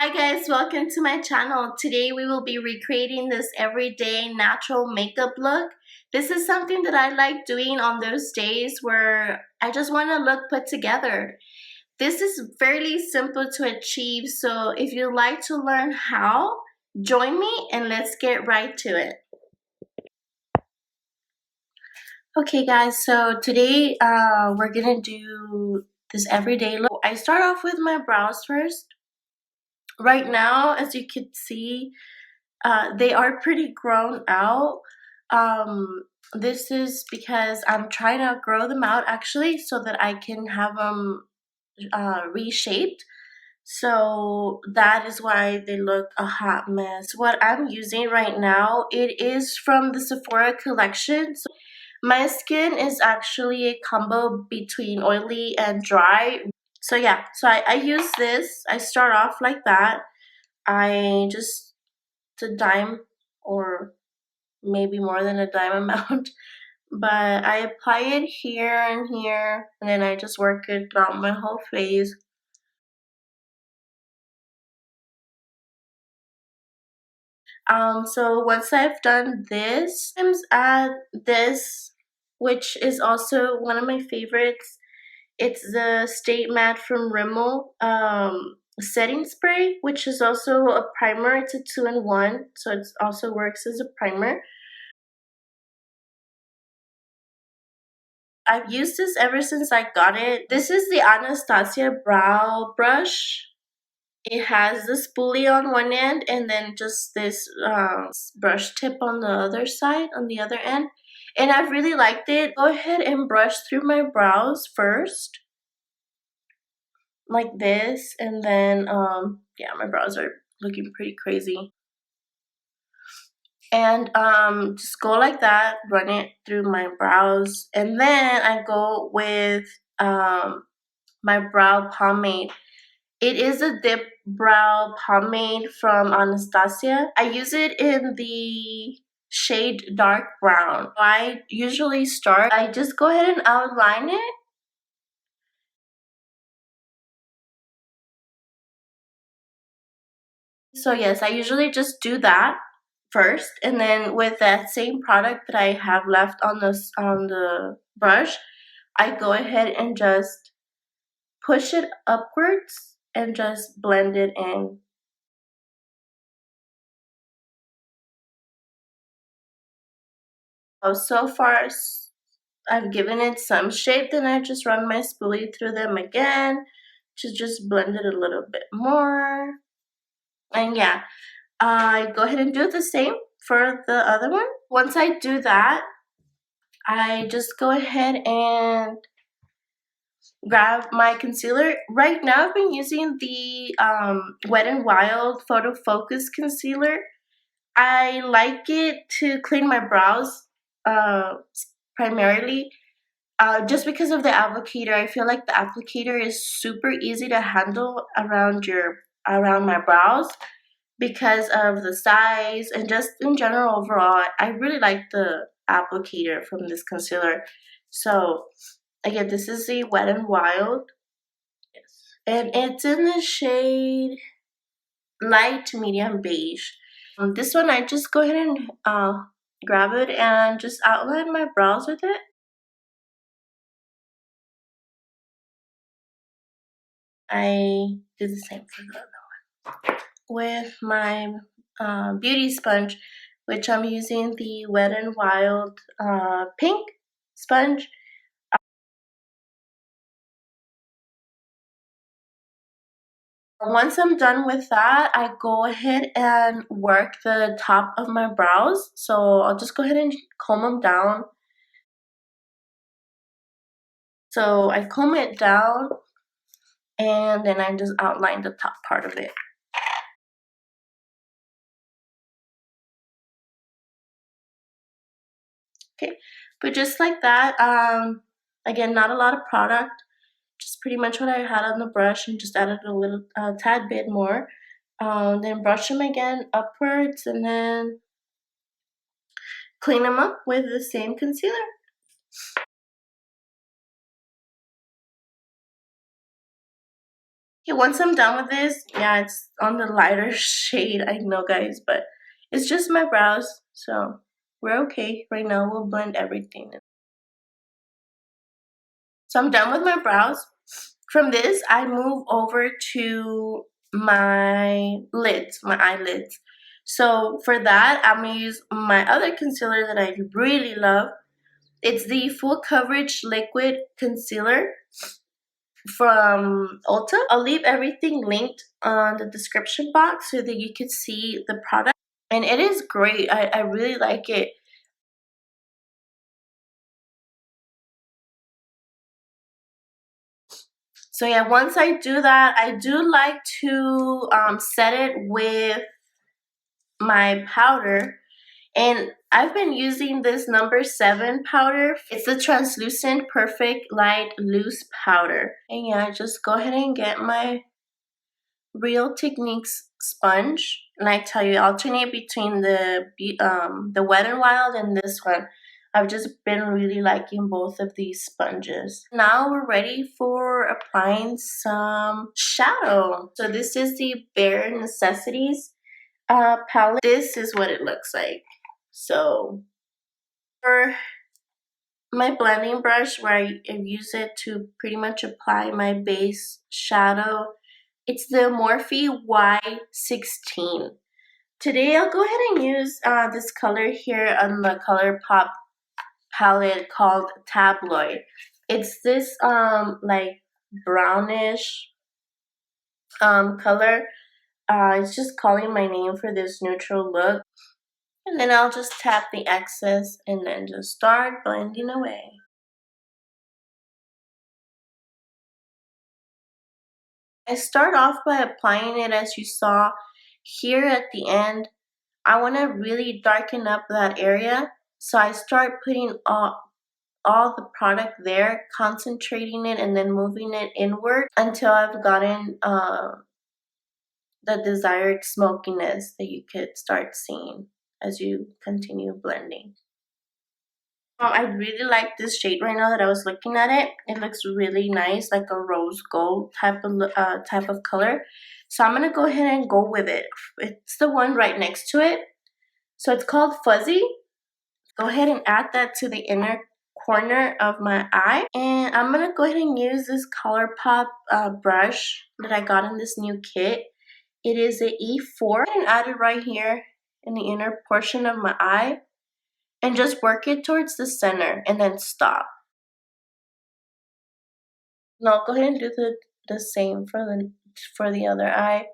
Hi guys, welcome to my channel. Today we will be recreating this everyday natural makeup look. This is something that I like doing on those days where I just want to look put together. This is fairly simple to achieve, so if you'd like to learn how, join me and let's get right to it. Okay guys, so today we're gonna do this everyday look. I start off with my brows first. Right now, as you can see, they are pretty grown out. This is because I'm trying to grow them out actually so that I can have them reshaped. So that is why they look a hot mess. What I'm using right now, it is from the Sephora collection. So my skin is actually a combo between oily and dry. So yeah, so I use this. I start off like that. I just a dime or maybe more than a dime amount, but I apply it here and here, and then I just work it throughout my whole face. So once I've done this, I'm add this, which is also one of my favorites. It's the Stay Matte from RIMMEL setting spray, which is also a primer. It's a 2-in-1, so it also works as a primer. I've used this ever since I got it. This is the Anastasia brow brush. It has the spoolie on one end and then just this brush tip on the other side, on the other end. And I've really liked it. Go ahead and brush through my brows first, like this. And then, yeah, my brows are looking pretty crazy. And just go like that, run it through my brows. And then I go with my brow pomade. It is a DIPBROW pomade from Anastasia. I use it in the shade dark brown. I usually start, I just go ahead and outline it. So yes, I usually just do that first, and then with that same product that I have left on the brush, I go ahead and just push it upwards and just blend it in. So far, I've given it some shape, then I just run my spoolie through them again to just blend it a little bit more. And yeah, I go ahead and do the same for the other one. Once I do that, I just go ahead and grab my concealer. Right now I've been using the Wet n Wild Photo Focus concealer. I like it to clean my brows primarily. Just because of the applicator, I feel like the applicator is super easy to handle around my brows because of the size and just in general overall. I really like the applicator from this concealer. So again, this is the Wet n Wild, and it's in the shade light to medium beige. This one, I just go ahead and grab it and just outline my brows with it. I do the same for the other one. With my beauty sponge, which I'm using the Wet n Wild pink sponge. Once I'm done with that, I go ahead and work the top of my brows. So I'll just go ahead and comb them down. So I comb it down and then I just outline the top part of it. Okay, but just like that, again, not a lot of product, just pretty much what I had on the brush and just added a little tad bit more. Then brush them again upwards and then clean them up with the same concealer. Okay, once I'm done with this, yeah, it's on the lighter shade, I know guys, but it's just my brows, so we're okay. Right now, we'll blend everything in. So I'm done with my brows. From this, I move over to my lids, my eyelids. So for that, I'm going to use my other concealer that I really love. It's the Full Coverage Liquid Concealer from Ulta. I'll leave everything linked on the description box so that you can see the product. And it is great. I really like it. So yeah, once I do that, I do like to set it with my powder. And I've been using this number 7 powder. It's the translucent perfect light loose powder. And yeah, just go ahead and get my Real Techniques sponge. And I tell you, alternate between the Wet n Wild and this one. I've just been really liking both of these sponges. Now we're ready for applying some shadow. So this is the Bare Necessities palette. This is what it looks like. So for my blending brush, where I use it to pretty much apply my base shadow, it's the Morphe Y16. Today I'll go ahead and use this color here on the ColourPop palette called Tabloid. It's this like brownish color. It's just calling my name for this neutral look. And then I'll just tap the excess and then just start blending away. I start off by applying it as you saw here at the end. I want to really darken up that area. So I start putting all the product there, concentrating it and then moving it inward until I've gotten the desired smokiness that you could start seeing as you continue blending. I really like this shade right now that I was looking at it. It looks really nice, like a rose gold type of color. So I'm gonna go ahead and go with it. It's the one right next to it. So it's called Fuzzy. Go ahead and add that to the inner corner of my eye. And I'm gonna go ahead and use this ColourPop brush that I got in this new kit. It is a E4. And add it right here in the inner portion of my eye. And just work it towards the center and then stop. Now go ahead and do the same for the other eye.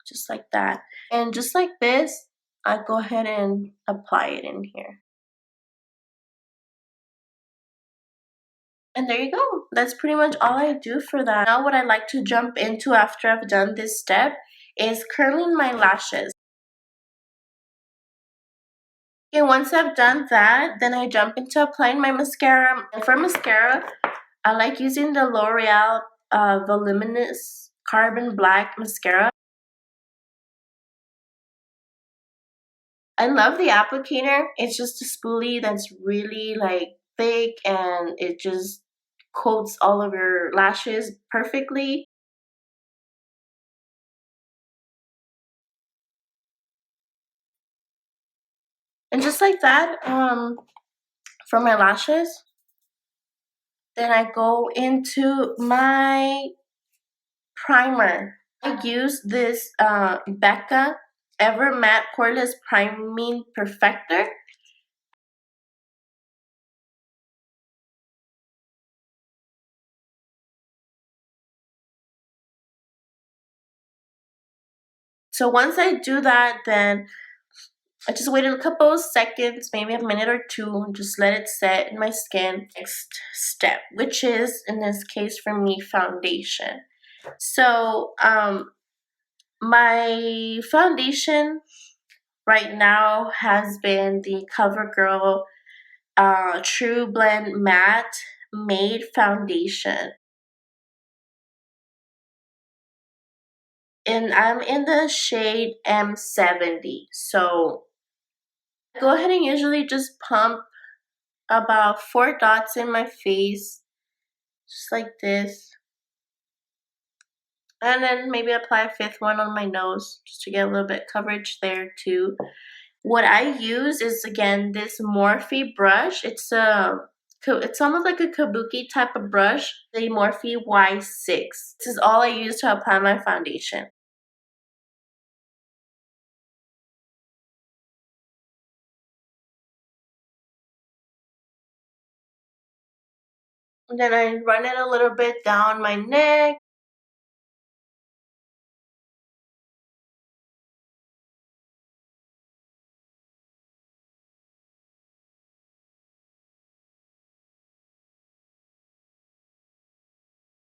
Just like that. And just like this, I go ahead and apply it in here. And there you go. That's pretty much all I do for that. Now what I like to jump into after I've done this step is curling my lashes. Okay, once I've done that, then I jump into applying my mascara. And for mascara, I like using the L'Oreal Voluminous Carbon Black Mascara. I love the applicator. It's just a spoolie that's really like thick and it just coats all of your lashes perfectly. And just like that, for my lashes, then I go into my primer. I use this BECCA Ever Matte Poreless Priming Perfector. So once I do that, then I just waited a couple of seconds, maybe a minute or two, and just let it set in my skin. Next step, which is, in this case for me, foundation. So my foundation right now has been the CoverGirl TRUBLEND Matte Made Foundation. And I'm in the shade M70. So go ahead and usually just pump about 4 dots in my face just like this. And then maybe apply a fifth one on my nose just to get a little bit coverage there too. What I use is, again, this Morphe brush. It's almost like a kabuki type of brush, the Morphe Y6. This is all I use to apply my foundation. And then I run it a little bit down my neck.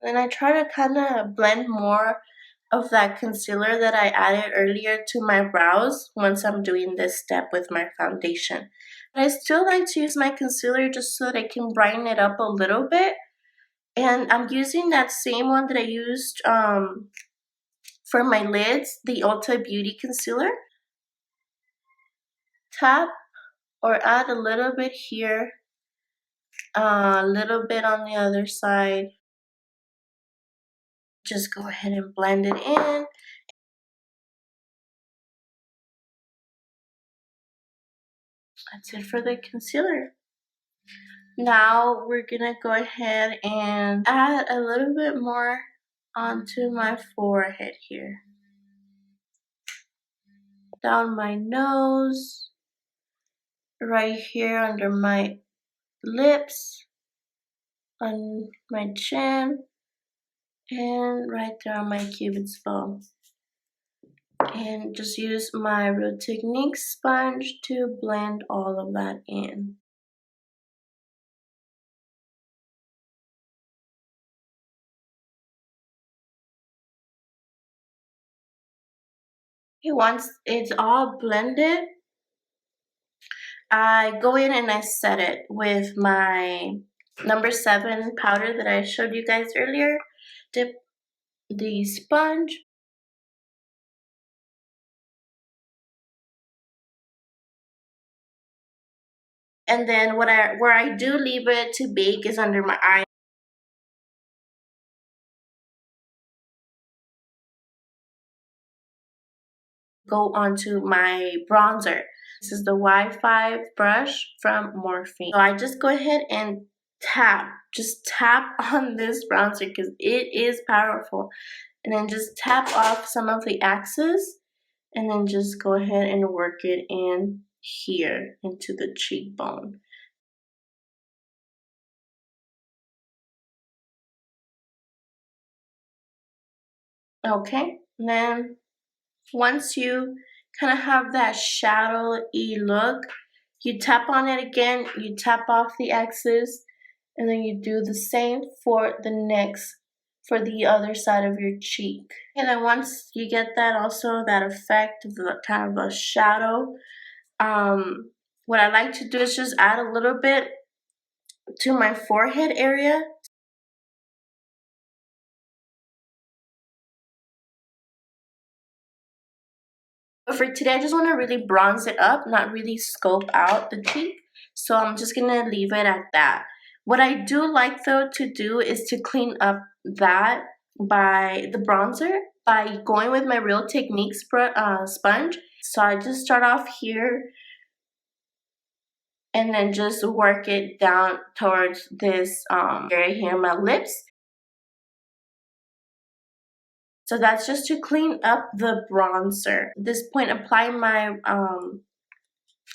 And I try to kind of blend more of that concealer that I added earlier to my brows once I'm doing this step with my foundation. But I still like to use my concealer just so that I can brighten it up a little bit. And I'm using that same one that I used for my lids, the Ulta Beauty Concealer. Tap or add a little bit here, a little bit on the other side. Just go ahead and blend it in. That's it for the concealer. Now we're gonna go ahead and add a little bit more onto my forehead here. Down my nose, right here under my lips, on my chin, and right there on my cupid's bow. And just use my Real Techniques sponge to blend all of that in. Okay, once it's all blended, I go in and I set it with my number 7 powder that I showed you guys earlier. Dip the sponge. And then where I do leave it to bake is under my eye. Go onto my bronzer. This is the Y5 brush from Morphe. So I just go ahead and just tap on this bronzer because it is powerful. And then just tap off some of the excess and then just go ahead and work it in here into the cheekbone. Okay, and then once you kind of have that shadowy look, you tap on it again, you tap off the excess, and then you do the same for the other side of your cheek. And then once you get that also, that effect of the kind of a shadow, what I like to do is just add a little bit to my forehead area. But for today, I just want to really bronze it up, not really scope out the cheek. So I'm just going to leave it at that. What I do like, though, to do is to clean up that by the bronzer by going with my Real Techniques sponge. So I just start off here and then just work it down towards this area here, my lips. So that's just to clean up the bronzer. At this point, apply my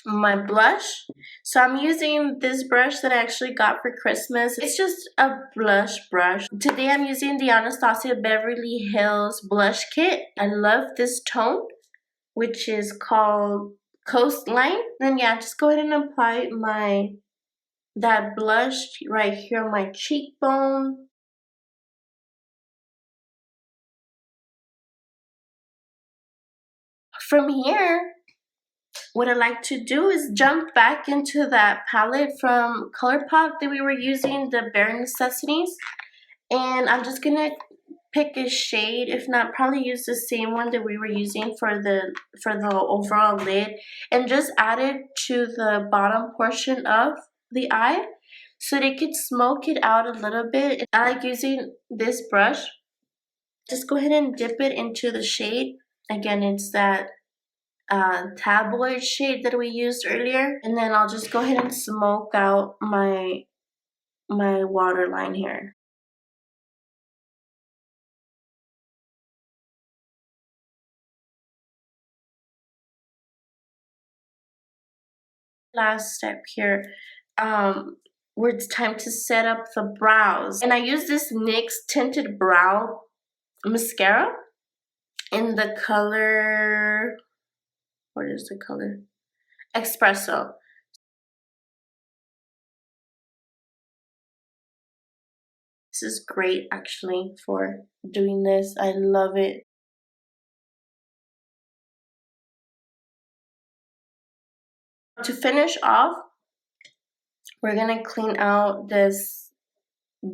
my blush. So I'm using this brush that I actually got for Christmas. It's just a blush brush. Today I'm using the Anastasia Beverly Hills blush kit. I love this tone, which is called Coastline. Then yeah, just go ahead and apply that blush right here on my cheekbone. From here, what I like to do is jump back into that palette from ColourPop that we were using, the Bare Necessities. And I'm just gonna pick a shade, if not, probably use the same one that we were using for the overall lid, and just add it to the bottom portion of the eye. so they could smoke it out a little bit. I like using this brush. Just go ahead and dip it into the shade. Again, it's that tabloid shade that we used earlier. And then I'll just go ahead and smoke out my waterline here. Last step here, where it's time to set up the brows. And I use this NYX Tinted Brow Mascara in the color, what is the color? Espresso. This is great actually for doing this. I love it. To finish off, we're gonna clean out this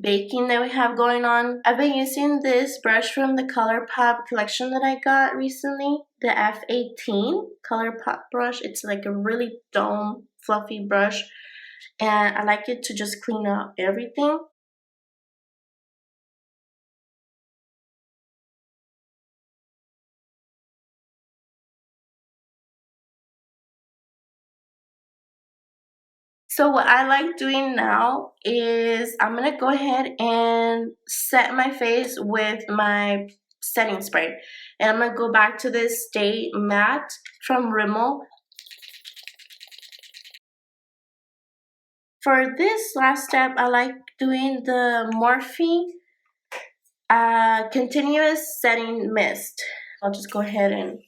baking that we have going on. I've been using this brush from the ColourPop collection that I got recently, the F18 ColourPop brush. It's like a really dome, fluffy brush, and I like it to just clean out everything. So what I like doing now is I'm gonna go ahead and set my face with my setting spray. And I'm gonna go back to this Stay Matte from RIMMEL. For this last step, I like doing the MORPHE Continuous Setting Mist. I'll just go ahead and...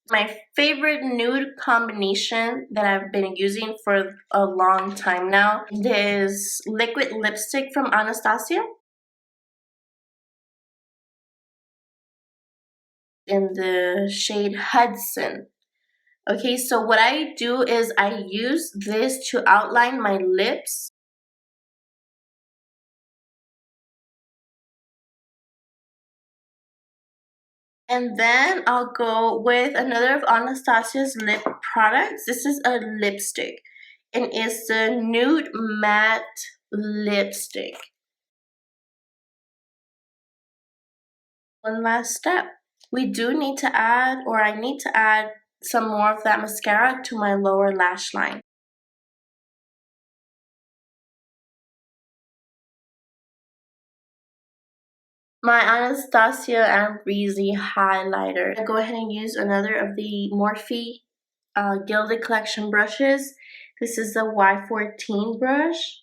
My favorite nude combination that I've been using for a long time now is liquid lipstick from Anastasia in the shade Hudson. Okay, so what I do is I use this to outline my lips. And then I'll go with another of Anastasia's lip products. This is a lipstick, and it's the Nude Matte Lipstick. One last step. We do need to add, or I need to add some more of that mascara to my lower lash line. My Anastasia AMREZY highlighter. I go ahead and use another of the Morphe Gilded Collection brushes. This is the Y14 brush.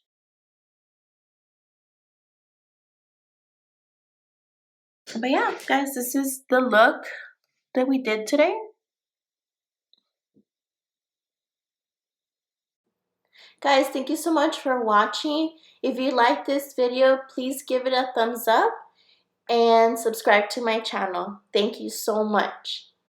But yeah, guys, this is the look that we did today. Guys, thank you so much for watching. If you like this video, please give it a thumbs up and subscribe to my channel. Thank you so much.